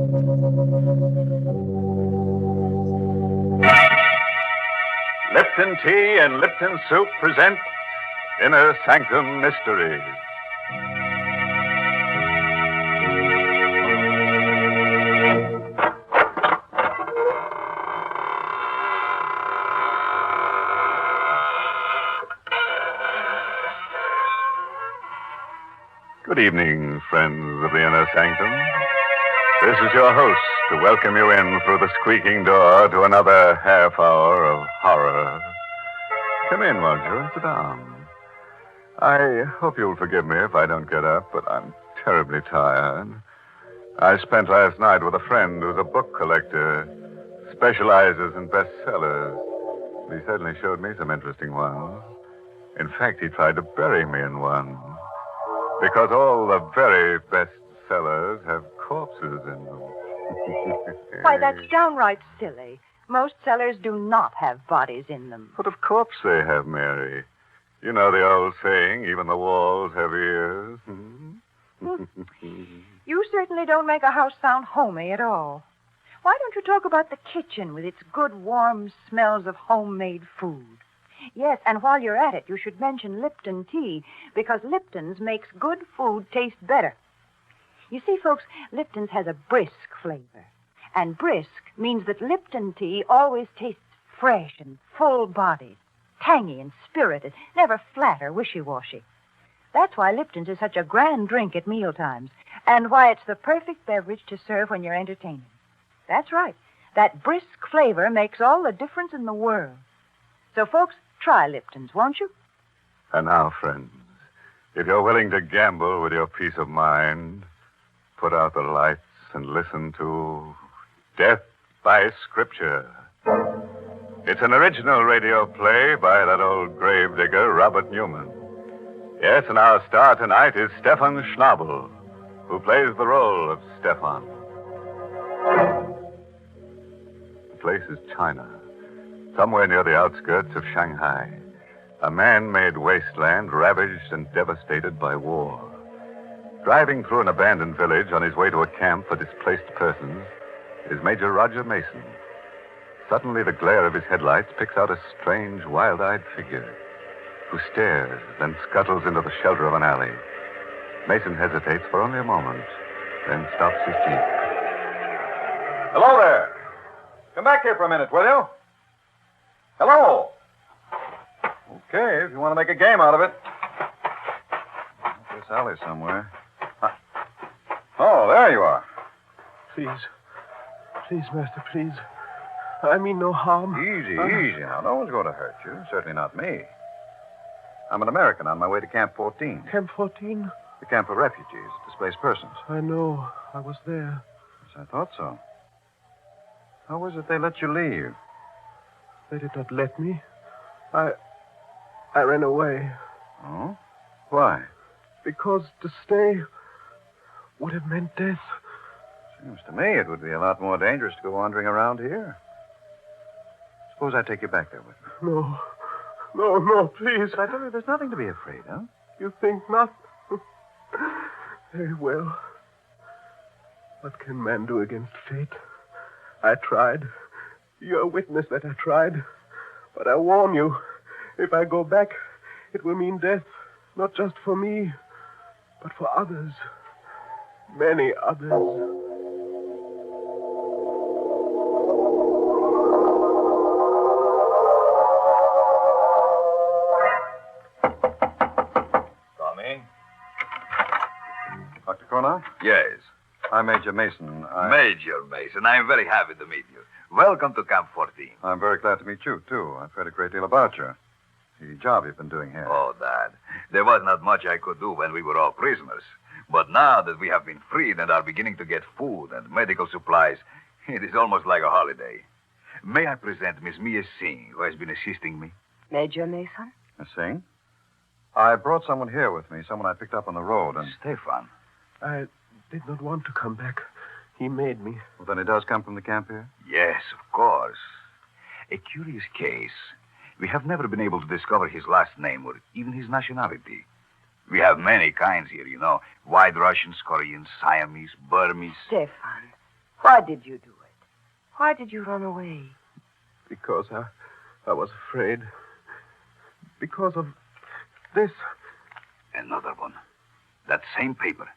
Lipton Tea and Lipton Soup present Inner Sanctum Mysteries. Good evening, friends of the Inner Sanctum. This is your host to welcome you in through the squeaking door to another half hour of horror. Come in, won't you, and sit down. I hope you'll forgive me if I don't get up, but I'm terribly tired. I spent last night with a friend who's a book collector, specializes in bestsellers. He certainly showed me some interesting ones. In fact, he tried to bury me in one. Because all the very best sellers have corpses in them. Why, that's downright silly. Most cellars do not have bodies in them. But of course they have, Mary. You know the old saying, even the walls have ears. You certainly don't make a house sound homey at all. Why don't you talk about the kitchen with its good, warm smells of homemade food? Yes, and while you're at it, you should mention Lipton tea, because Lipton's makes good food taste better. You see, folks, Lipton's has a brisk flavor. And brisk means that Lipton tea always tastes fresh and full-bodied, tangy and spirited, never flat or wishy-washy. That's why Lipton's is such a grand drink at mealtimes, and why it's the perfect beverage to serve when you're entertaining. That's right. That brisk flavor makes all the difference in the world. So, folks, try Lipton's, won't you? And now, friends, if you're willing to gamble with your peace of mind, put out the lights and listen to Death by Scripture. It's an original radio play by that old gravedigger, Robert Newman. Yes, and our star tonight is Stefan Schnabel, who plays the role of Stefan. The place is China, somewhere near the outskirts of Shanghai. A man-made wasteland ravaged and devastated by war. Driving through an abandoned village on his way to a camp for displaced persons is Major Roger Mason. Suddenly, the glare of his headlights picks out a strange, wild-eyed figure who stares, then scuttles into the shelter of an alley. Mason hesitates for only a moment, then stops his jeep. Hello there. Come back here for a minute, will you? Hello. Okay, if you want to make a game out of it. This alley somewhere. Oh, there you are. Please, master, please. I mean no harm. Easy now. No one's going to hurt you. Certainly not me. I'm an American on my way to Camp 14. Camp 14? The camp for refugees, displaced persons. I know. I was there. Yes, I thought so. How was it they let you leave? They did not let me. I ran away. Oh? Why? Because to stay would have meant death. Seems to me it would be a lot more dangerous to go wandering around here. Suppose I take you back there with me. No, please. But I tell you, there's nothing to be afraid of. You think not? Very well. What can man do against fate? I tried. You're a witness that I tried. But I warn you, if I go back, it will mean death, not just for me, but for others. Many others. Dr. Cornell? Yes. I'm Major Mason. Major Mason, I'm very happy to meet you. Welcome to Camp 14. I'm very glad to meet you, too. I've heard a great deal about you. The job you've been doing here. Oh, Dad. There was not much I could do when we were all prisoners. But now that we have been freed and are beginning to get food and medical supplies, it is almost like a holiday. May I present Miss Mia Singh, who has been assisting me? Major Mason? Miss Singh? I brought someone here with me, someone I picked up on the road, and... Stefan. I did not want to come back. He made me. Well, then he does come from the camp here? Yes, of course. A curious case. We have never been able to discover his last name or even his nationality. We have many kinds here, you know. White Russians, Koreans, Siamese, Burmese. Stefan, Why did you do it? Why did you run away? Because I was afraid. Because of this. Another one. That same paper.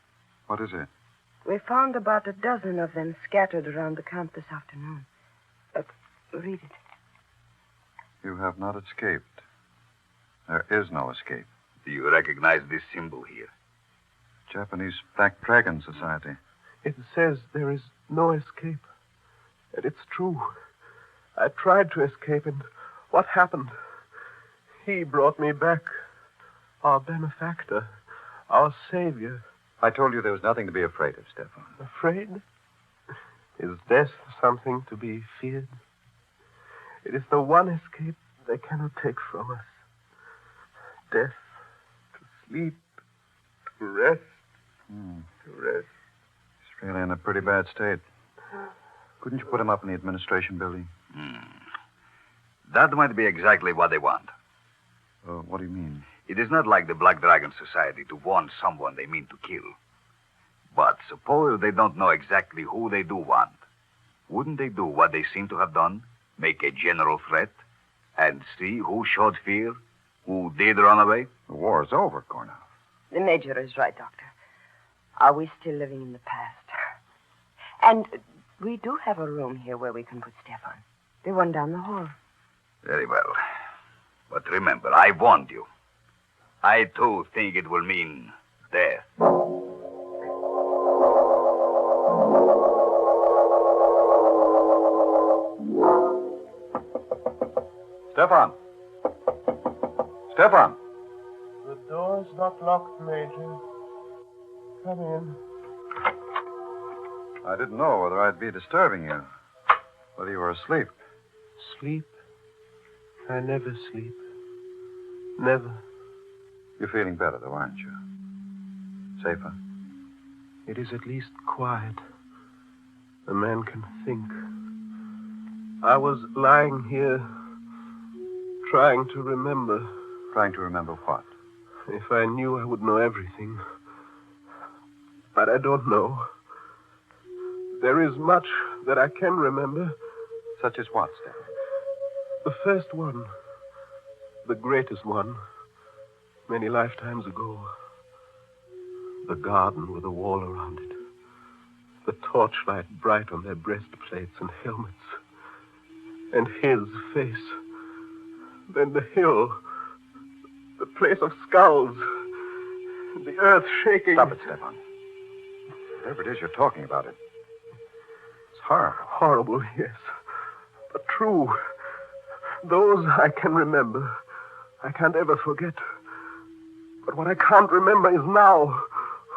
What is it? We found about a dozen of them scattered around the camp this afternoon. Read it. You have not escaped. There is no escape. Do you recognize this symbol here? Japanese Black Dragon Society. It says there is no escape. And it's true. I tried to escape, and what happened? He brought me back. Our benefactor. Our savior. I told you there was nothing to be afraid of, Stefan. Afraid? Is death something to be feared? It is the one escape they cannot take from us. Death, to sleep, to rest, to rest. He's really in a pretty bad state. Couldn't you put him up in the administration building? That might be exactly what they want. What do you mean? It is not like the Black Dragon Society to warn someone they mean to kill. But suppose they don't know exactly who they do want. Wouldn't they do what they seem to have done? Make a general threat? And see who showed fear? Who did run away? The war's over, Kornoff. The Major is right, Doctor. Are we still living in the past? And we do have a room here where we can put Stefan. The one down the hall. Very well. But remember, I warned you. I, too, think it will mean death. Stefan! Stefan! The door's not locked, Major. Come in. I didn't know whether I'd be disturbing you. Whether you were asleep. Sleep? I never sleep. Never. You're feeling better, though, aren't you? Safer? It is at least quiet. A man can think. I was lying here, trying to remember. Trying to remember what? If I knew, I would know everything. But I don't know. There is much that I can remember. Such as what, Stefan? The first one. The greatest one. Many lifetimes ago. The garden with a wall around it. The torchlight bright on their breastplates and helmets. And his face. Then the hill. The place of skulls. The earth shaking. Stop it, Stefan. Whatever it is you're talking about, it's horrible. Horrible, yes. But true. Those I can remember. I can't ever forget. But what I can't remember is now.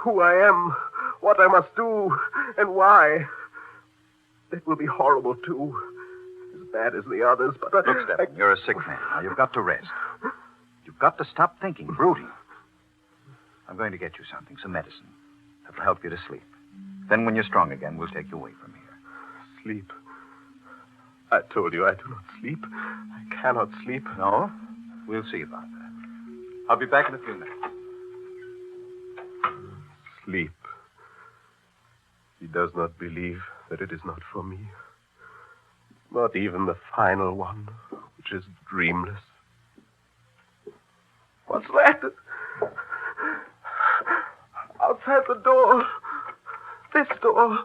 Who I am, what I must do, and why. That will be horrible, too. As bad as the others, but... Look, Stefan, you're a sick man. Now, you've got to rest. You've got to stop thinking, brooding. I'm going to get you something, some medicine. That'll help you to sleep. Then when you're strong again, we'll take you away from here. Sleep. I told you I do not sleep. I cannot sleep. No? We'll see about that. I'll be back in a few minutes. Sleep. He does not believe that it is not for me. Not even the final one, which is dreamless. What's that? Outside the door. This door.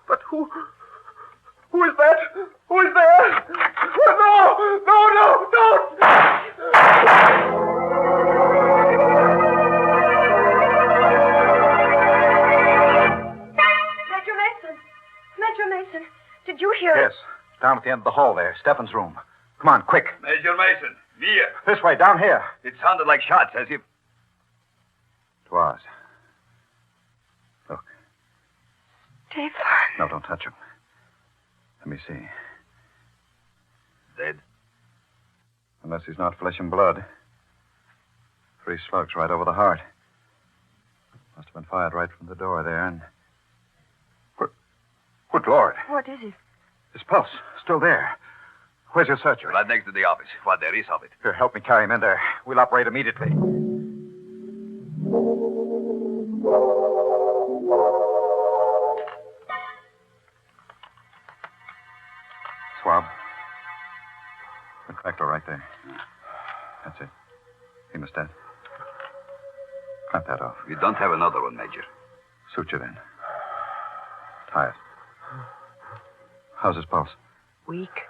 But who is that? Who is there? Oh, no, don't! Major Mason, did you hear Yes, down at the end of the hall there, Stefan's room. Come on, quick. Major Mason, here. This way, down here. It sounded like shots, as if... It was. Look. Stefan? No, don't touch him. Let me see. Dead? Unless he's not flesh and blood. 3 slugs right over the heart. Must have been fired right from the door there, and... Good Lord. What is it? His pulse, still there. Where's your surgery? Right next to the office. What there is of it. Here, help me carry him in there. We'll operate immediately. Cut that off. You don't have another one, Major. Suture then. Tie it. How's his pulse? Weak,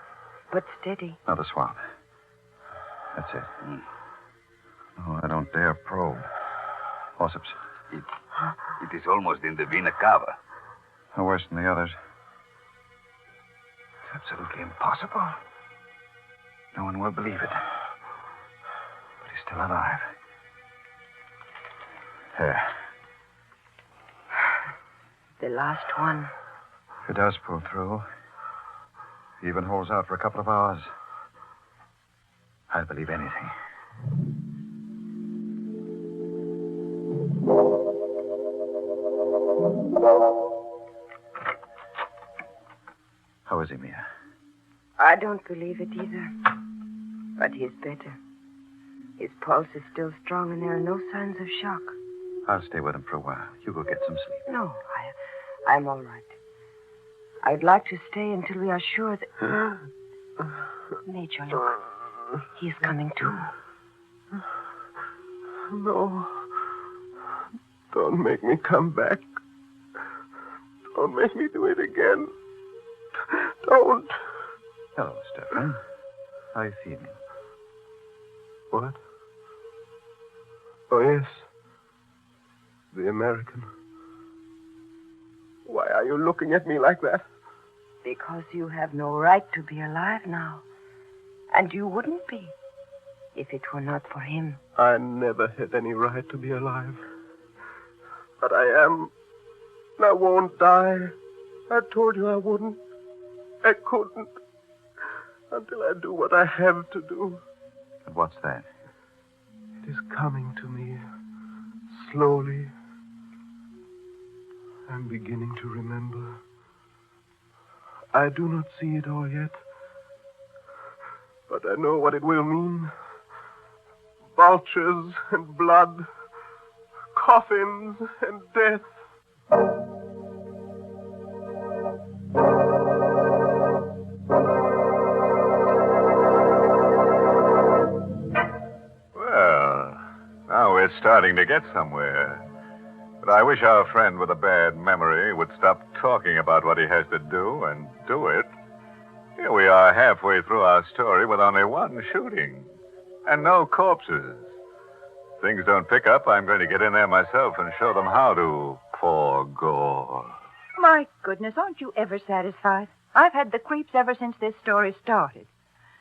but steady. Another swab. That's it. Oh, I don't dare probe. Forceps. It is almost in the vena cava. No worse than the others. It's absolutely impossible. No one will believe it. But he's still alive. There. The last one. If he does pull through, he even holds out for a couple of hours, I'll believe anything. How is he, Mia? I don't believe it either. But he's better. His pulse is still strong and there are no signs of shock. I'll stay with him for a while. You go get some sleep. No, I'm all right. I'd like to stay until we are sure that... Major, look. He's coming too. No. Don't make me come back. Don't make me do it again. Don't. Hello, Stefan. How are you feeling? What? Oh, yes. The American. Why are you looking at me like that? Because you have no right to be alive now. And you wouldn't be if it were not for him. I never had any right to be alive. But I am. And I won't die. I told you I wouldn't. I couldn't. Until I do what I have to do. And what's that? It is coming to me. Slowly. I'm beginning to remember. I do not see it all yet. But I know what it will mean. Vultures and blood. Coffins and death. Well, now we're starting to get somewhere. But I wish our friend with a bad memory would stop talking about what he has to do and do it. Here we are halfway through our story with only one shooting and no corpses. If things don't pick up, I'm going to get in there myself and show them how to pour gore. My goodness, aren't you ever satisfied? I've had the creeps ever since this story started.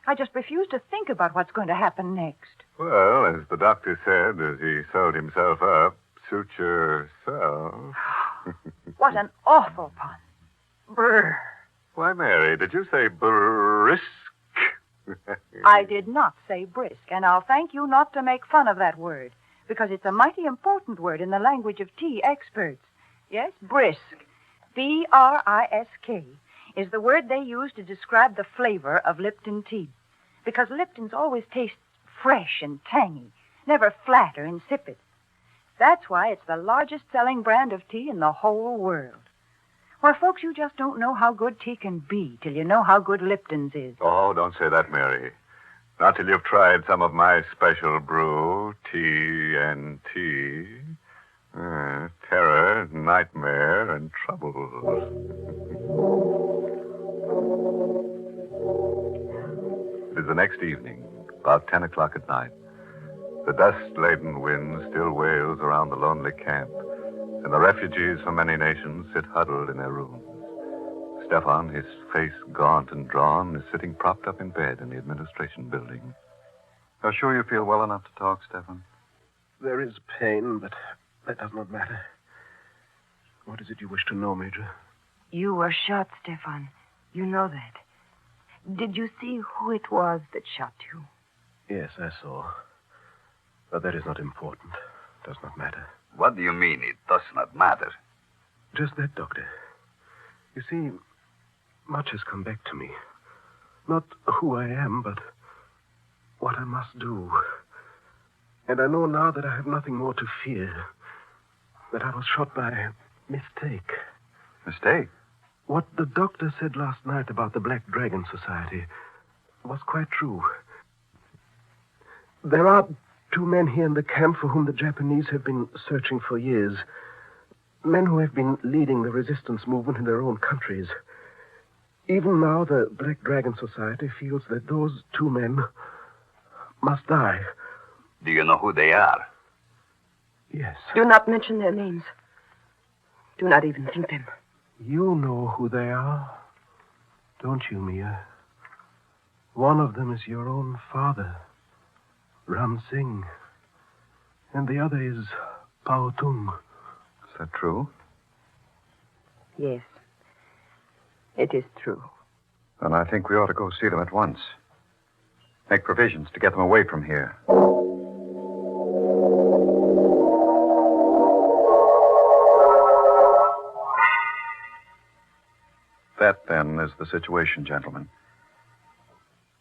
I just refuse to think about what's going to happen next. Well, as the doctor said as he sewed himself up, suit yourself. What an awful pun. Brr. Why, Mary, did you say brisk? I did not say brisk, and I'll thank you not to make fun of that word, because it's a mighty important word in the language of tea experts. Yes, brisk, B-R-I-S-K, is the word they use to describe the flavor of Lipton tea, because Lipton's always tastes fresh and tangy, never flat or insipid. That's why it's the largest selling brand of tea in the whole world. Why, folks, you just don't know how good tea can be till you know how good Lipton's is. Oh, don't say that, Mary. Not till you've tried some of my special brew, tea. Terror, nightmare, and trouble. It is the next evening, about 10 o'clock at night. The dust-laden wind still wails around the lonely camp, and the refugees from many nations sit huddled in their rooms. Stefan, his face gaunt and drawn, is sitting propped up in bed in the administration building. You're sure you feel well enough to talk, Stefan? There is pain, but that does not matter. What is it you wish to know, Major? You were shot, Stefan. You know that. Did you see who it was that shot you? Yes, I saw. But that is not important. It does not matter. What do you mean it does not matter? Just that, Doctor. You see, much has come back to me. Not who I am, but what I must do. And I know now that I have nothing more to fear. That I was shot by mistake. Mistake? What the doctor said last night about the Black Dragon Society was quite true. There are 2 men here in the camp for whom the Japanese have been searching for years. Men who have been leading the resistance movement in their own countries. Even now, the Black Dragon Society feels that those 2 men must die. Do you know who they are? Yes. Do not mention their names. Do not even think them. You know who they are, don't you, Mia? One of them is your own father, Ram Singh. And the other is Pao Tung. Is that true? Yes. It is true. Then I think we ought to go see them at once. Make provisions to get them away from here. That, then, is the situation, gentlemen.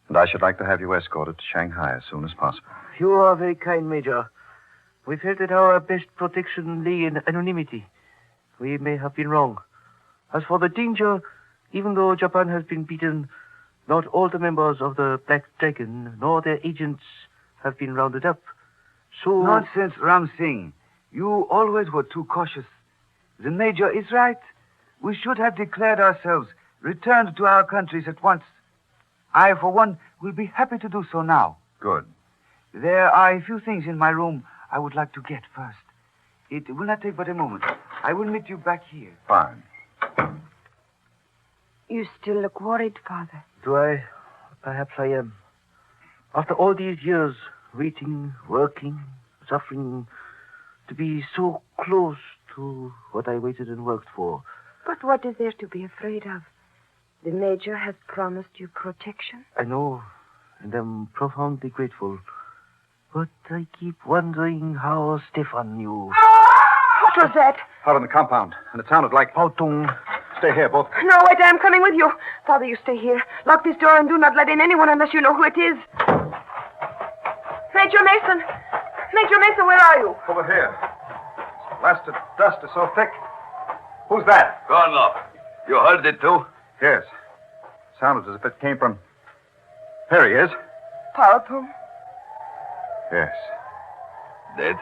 And I should like to have you escorted to Shanghai as soon as possible. You are very kind, Major. We felt that our best protection lay in anonymity. We may have been wrong. As for the danger, even though Japan has been beaten, not all the members of the Black Dragon nor their agents have been rounded up. So... Nonsense, Ram Singh. You always were too cautious. The Major is right. We should have declared ourselves, returned to our countries at once. I, for one, will be happy to do so now. Good. There are a few things in my room I would like to get first. It will not take but a moment. I will meet you back here. Fine. You still look worried, Father. Do I? Perhaps I am. After all these years, waiting, working, suffering, to be so close to what I waited and worked for. But what is there to be afraid of? The Major has promised you protection. I know, and I'm profoundly grateful. But I keep wondering how Stefan knew. What was that? Out in the compound, and it sounded like... Pao Tung. Stay here, both. No, wait, I'm coming with you. Father, you stay here. Lock this door and do not let in anyone unless you know who it is. Major Mason! Major Mason, where are you? Over here. This blasted dust is so thick. Who's that? Gornov, you heard it too? Yes. Sounded as if it came from... Here he is. Paul. Yes. Dead?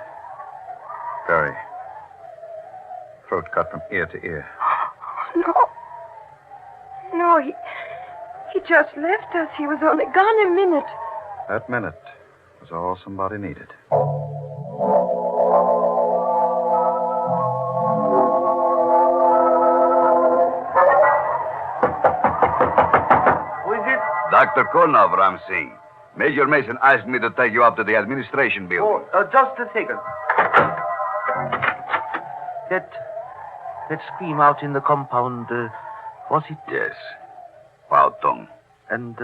Very. Throat cut from ear to ear. No, he just left us. He was only gone a minute. That minute was all somebody needed. Who is it? Dr. Kornov, Ram Singh. Major Mason asked me to take you up to the administration building. Just a second. That scream out in the compound, was it? Yes. Pao Tung. And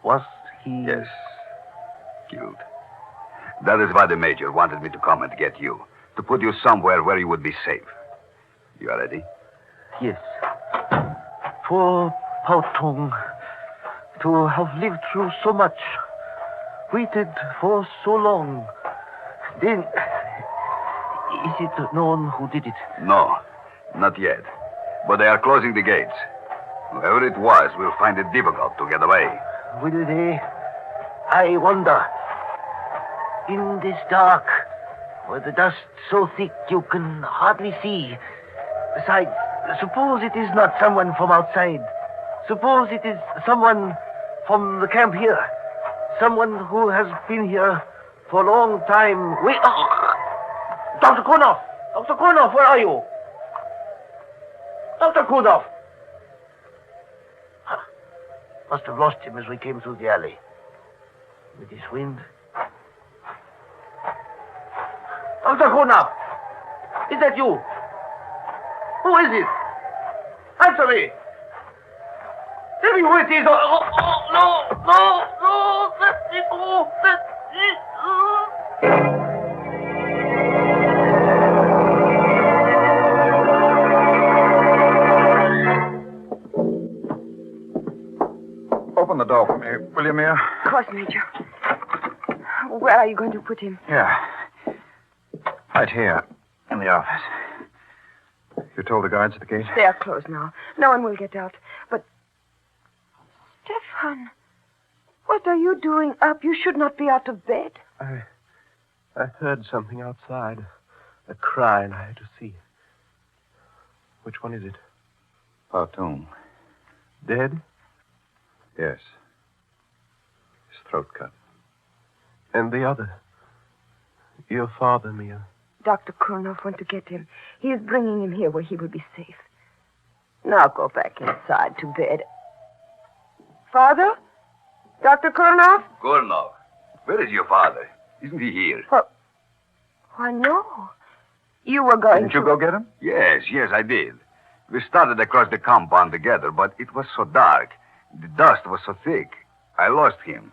was he... Yes. Killed. That is why the Major wanted me to come and get you. To put you somewhere where you would be safe. You are ready? Yes. Poor Pao Tung. To have lived through so much. Waited for so long. Then... Is it known who did it? No. Not yet. But they are closing the gates. Whoever it was will find it difficult to get away. Will they? I wonder. In this dark, where the dust so thick you can hardly see. Besides, suppose it is not someone from outside. Suppose it is someone from the camp here. Someone who has been here for a long time. Wait. Oh. Dr. Kornov! Dr. Kornov, where are you? Dr. Kornov! Must have lost him as we came through the alley. With this wind. Dr. Kornov! Is that you? Who is it? Answer me! Tell me who it is! No! Let me go! Let me go! Open the door for me, will you, Mia? Of course, Major. Where are you going to put him? Yeah. Right here, in the office. You told the guards at the gate? They are closed now. No one will get out. But... Stefan, what are you doing up? You should not be out of bed. I heard something outside. A cry, and I had to see. Which one is it? Parton. Dead? Yes. His throat cut. And the other? Your father, Mia. Dr. Kurnoff went to get him. He is bringing him here where he will be safe. Now go back inside to bed. Father? Dr. Kurnoff? Gurnov, where is your father? Isn't he here? Why, no. You were going Didn't you go get him? Yes, I did. We started across the compound together, but it was so dark. The dust was so thick. I lost him.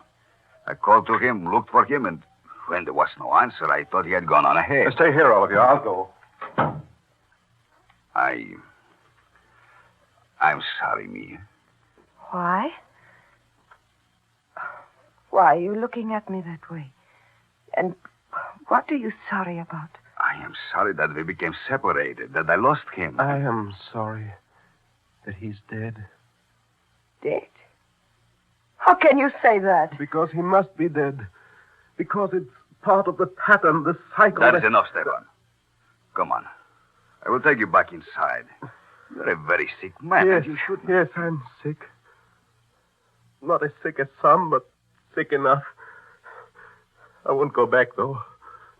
I called to him, looked for him, and when there was no answer, I thought he had gone on ahead. Stay here, all of you. I'll go. I'm sorry, Mia. Why? Why are you looking at me that way? And what are you sorry about? I am sorry that we became separated, that I lost him. I am sorry that he's dead. Dead? How can you say that? Because he must be dead. Because it's part of the pattern, the cycle. That is enough, Stefan. Come on. I will take you back inside. You're a very sick man, Yes, and you should... yes, I'm sick. Not as sick as some, but sick enough. I won't go back, though.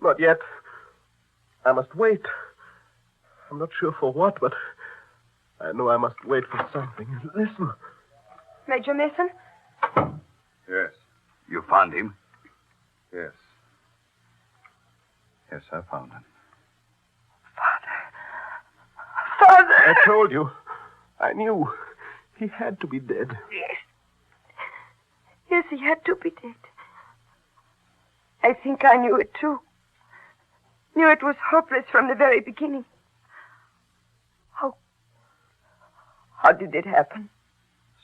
Not yet. I must wait. I'm not sure for what, but I know I must wait for something. Listen. Major Mason? Yes. You found him? Yes. Yes, I found him. Father! I told you. I knew. He had to be dead. Yes. Yes, he had to be dead. I think I knew it, too. Knew it was hopeless from the very beginning. How did it happen?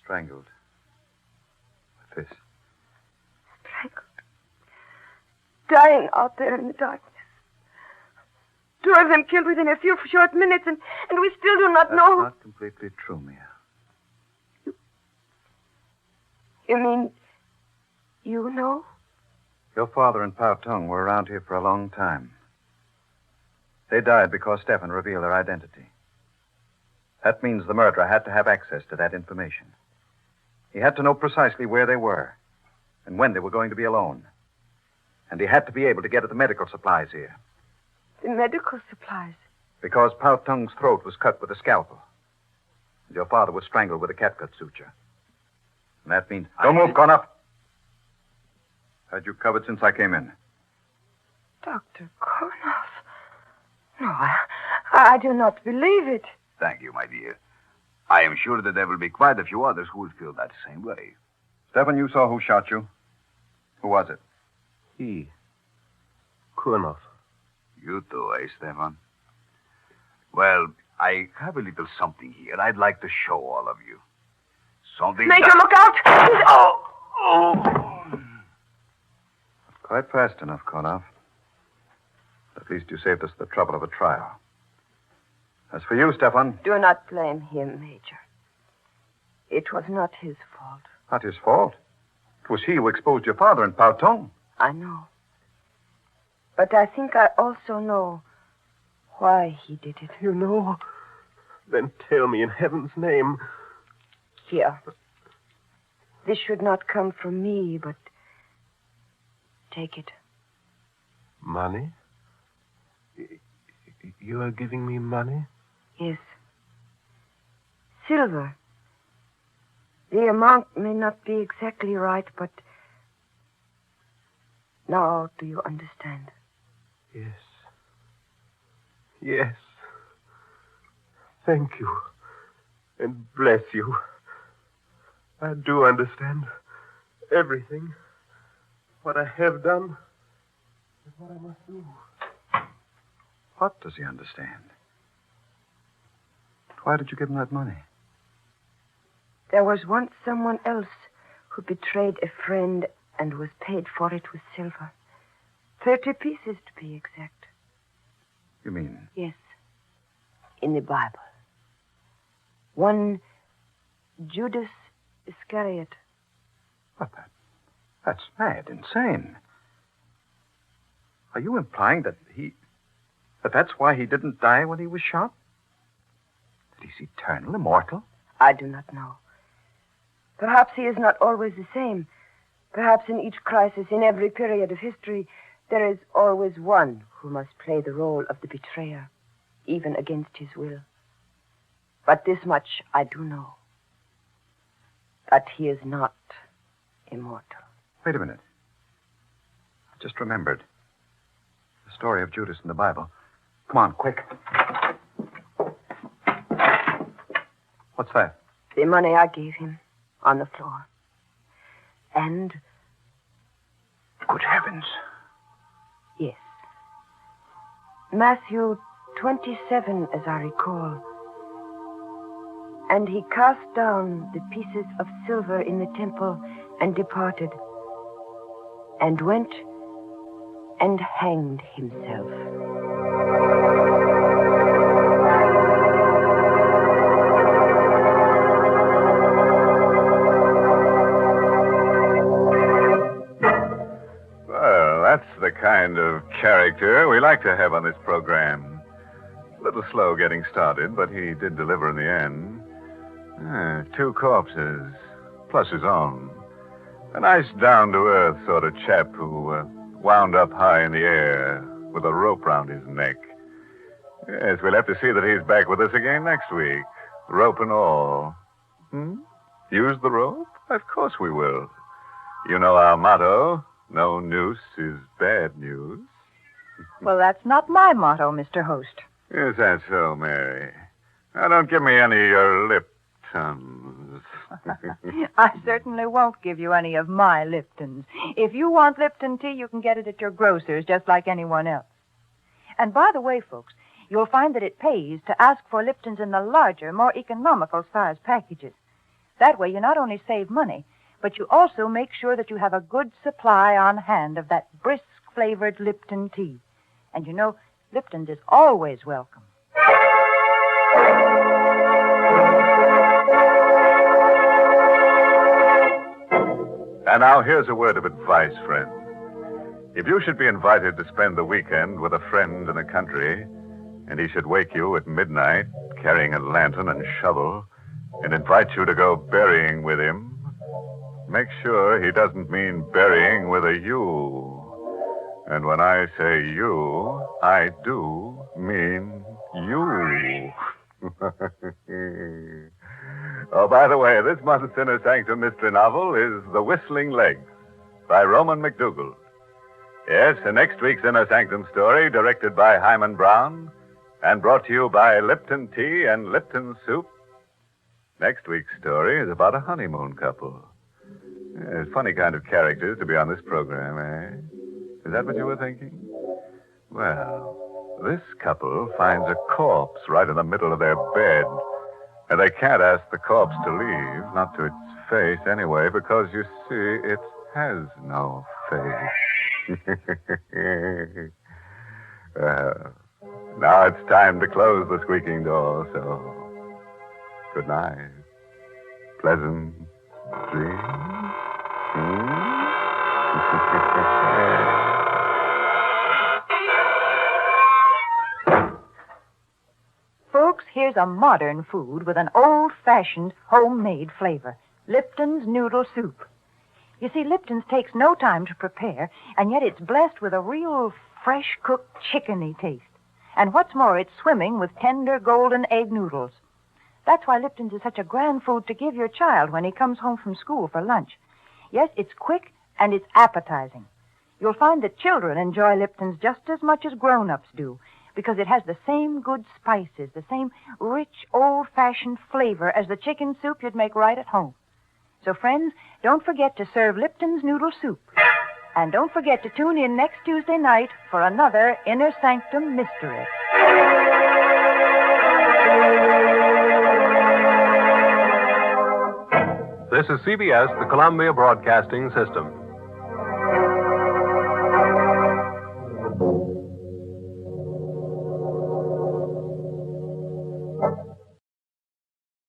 Strangled. With this. Strangled. Dying out there in the darkness. 2 of them killed within a few short minutes, and we still do not That's know. not completely true, Mia. You mean you know? Your father and Pao Tung were around here for a long time. They died because Stefan revealed their identity. That means the murderer had to have access to that information. He had to know precisely where they were and when they were going to be alone. And he had to be able to get at the medical supplies here. The medical supplies. Because Pao Tung's throat was cut with a scalpel. And your father was strangled with a catgut suture. And that means... Don't move, Cornuff. Had you covered since I came in? Dr. Kurnoff. No, I do not believe it. Thank you, my dear. I am sure that there will be quite a few others who will feel that same way. Stefan, you saw who shot you. Who was it? He. Kurnoff. You too, eh, Stefan? Well, I have a little something here I'd like to show all of you. Something... Major, look out! Quite fast enough, Cornuff. At least you saved us the trouble of a trial. As for you, Stefan... Do not blame him, Major. It was not his fault. Not his fault. It was he who exposed your father and Pao Tung. I know. But I think I also know why he did it. You know? Then tell me in heaven's name. Here. This should not come from me, but take it. Money? You are giving me money? Yes. Silver. The amount may not be exactly right, but now do you understand? Yes. Yes. Thank you. And bless you. I do understand everything. What I have done and what I must do. What does he understand? Why did you give him that money? There was once someone else who betrayed a friend and was paid for it with silver. 30 pieces to be exact. You mean? Yes. In the Bible. One Judas Iscariot. What, that's mad, insane. Are you implying that's why he didn't die when he was shot? That he's eternal, immortal? I do not know. Perhaps he is not always the same. Perhaps in each crisis, in every period of history, there is always one who must play the role of the betrayer, even against his will. But this much I do know, that he is not immortal. Wait a minute. I just remembered. The story of Judas in the Bible. Come on, quick. What's that? The money I gave him on the floor. And... Good heavens. Yes. Matthew 27, as I recall. And he cast down the pieces of silver in the temple and departed, and went and hanged himself. Well, that's the kind of character we like to have on this program. A little slow getting started, but he did deliver in the end. 2 corpses, plus his own. A nice down-to-earth sort of chap who wound up high in the air with a rope round his neck. Yes, we'll have to see that he's back with us again next week. Rope and all. Use the rope? Of course we will. You know our motto, no noose is bad news. Well, that's not my motto, Mr. Host. Is that so, Mary? Now, don't give me any of your Liptons. I certainly won't give you any of my Liptons. If you want Lipton tea, you can get it at your grocer's just like anyone else. And by the way, folks, you'll find that it pays to ask for Liptons in the larger, more economical size packages. That way you not only save money, but you also make sure that you have a good supply on hand of that brisk-flavored Lipton tea. And you know, Lipton's is always welcome. And now here's a word of advice, friend. If you should be invited to spend the weekend with a friend in the country, and he should wake you at midnight carrying a lantern and shovel and invite you to go berrying with him, make sure he doesn't mean burying with a U. And when I say you, I do mean you. Oh, by the way, this month's Inner Sanctum mystery novel is The Whistling Legs by Roman McDougall. Yes, and next week's Inner Sanctum story, directed by Hyman Brown and brought to you by Lipton Tea and Lipton Soup. Next week's story is about a honeymoon couple. Yes, funny kind of characters to be on this program, eh? Is that what you were thinking? Well, this couple finds a corpse right in the middle of their bed. And they can't ask the corpse to leave, not to its face anyway, because, you see, it has no face. Now it's time to close the squeaking door, so good night. Pleasant dreams. Folks, here's a modern food with an old-fashioned homemade flavor. Lipton's noodle soup. You see, Lipton's takes no time to prepare, and yet it's blessed with a real fresh-cooked chickeny taste. And what's more, it's swimming with tender golden egg noodles. That's why Lipton's is such a grand food to give your child when he comes home from school for lunch. Yes, it's quick and it's appetizing. You'll find that children enjoy Lipton's just as much as grown-ups do, because it has the same good spices, the same rich, old-fashioned flavor as the chicken soup you'd make right at home. So, friends, don't forget to serve Lipton's noodle soup. And don't forget to tune in next Tuesday night for another Inner Sanctum mystery. This is CBS, the Columbia Broadcasting System.